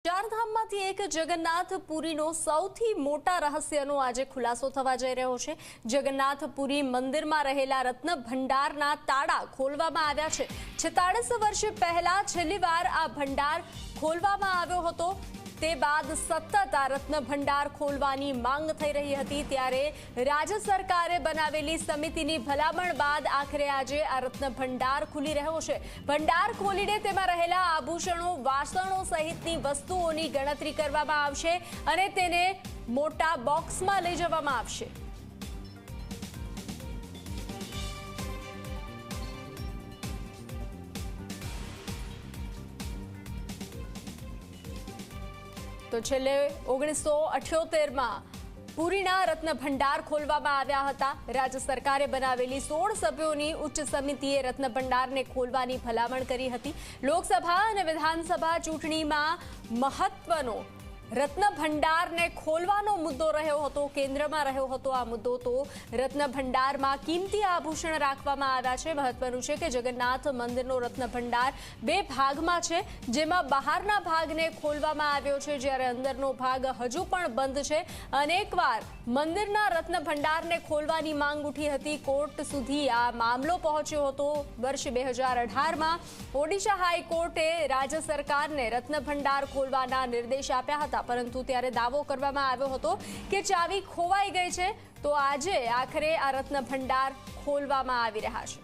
ચારધામમાંથી એક જગન્નાથપુરીનો સૌથી મોટા રહસ્યનો આજે ખુલાસો થવા જઈ રહ્યો છે। જગન્નાથપુરી મંદિરમાં રહેલા રત્ન ભંડારના તાળા ખોલવામાં આવ્યા છે। 46 વર્ષ પહેલા છેલ્લીવાર આ ભંડાર ખોલવામાં આવ્યો હતો। તે બાદ સતત આ રત્ન ભંડાર ખોલવાની માંગ થઈ રહી હતી, ત્યારે રાજ્ય સરકારે બનાવેલી સમિતિની ભલામણ બાદ આખરે આજે આ રત્ન ભંડાર ખુલી રહ્યો છે। ભંડાર ખોલીને તેમાં રહેલા આભૂષણો, વાસણો સહિતની વસ્તુઓની ગણતરી કરવામાં આવશે અને તેને મોટા બોક્સમાં લઈ જવામાં આવશે। તો છેલ્લે 1978માં પુરીના રત્ન ભંડાર ખોલવામાં આવ્યા હતા। રાજ્ય સરકારે બનાવેલી 16 સભ્યોની ઉચ્ચ સમિતિએ રત્ન ભંડારને ખોલવાની ભલામણ કરી હતી। લોકસભા અને વિધાનસભા ચૂંટણીમાં મહત્વનો રત્ન ભંડારને ખોલવાનો મુદ્દો રહ્યો હતો, કેન્દ્રમાં રહ્યો હતો આ મુદ્દો। તો રત્ન ભંડારમાં કિંમતી આભૂષણ રાખવામાં આવ્યા છે। મહત્વનું છે કે જગન્નાથ મંદિરનો રત્ન ભંડાર બે ભાગમાં છે, જેમાં બહારના ભાગને ખોલવામાં આવ્યો છે, જ્યારે અંદરનો ભાગ હજુ પણ બંધ છે। અનેકવાર મંદિરના રત્ન ભંડારને ખોલવાની માંગ ઉઠી હતી, કોર્ટ સુધી આ મામલો પહોંચ્યો હતો। વર્ષ 2018માં ઓડિશા હાઈકોર્ટે રાજ્ય સરકારને રત્ન ભંડાર ખોલવાના નિર્દેશ આપ્યા હતા, પરંતુ ત્યારે દાવો કરવામાં આવ્યો હતો કે ચાવી ખોવાઈ ગઈ છે। તો આજે આખરે આ રત્ન ભંડાર ખોલવામાં આવી રહ્યા છે।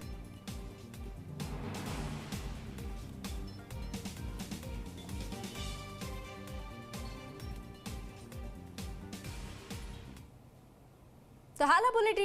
તો હાલ આ બુલેટિન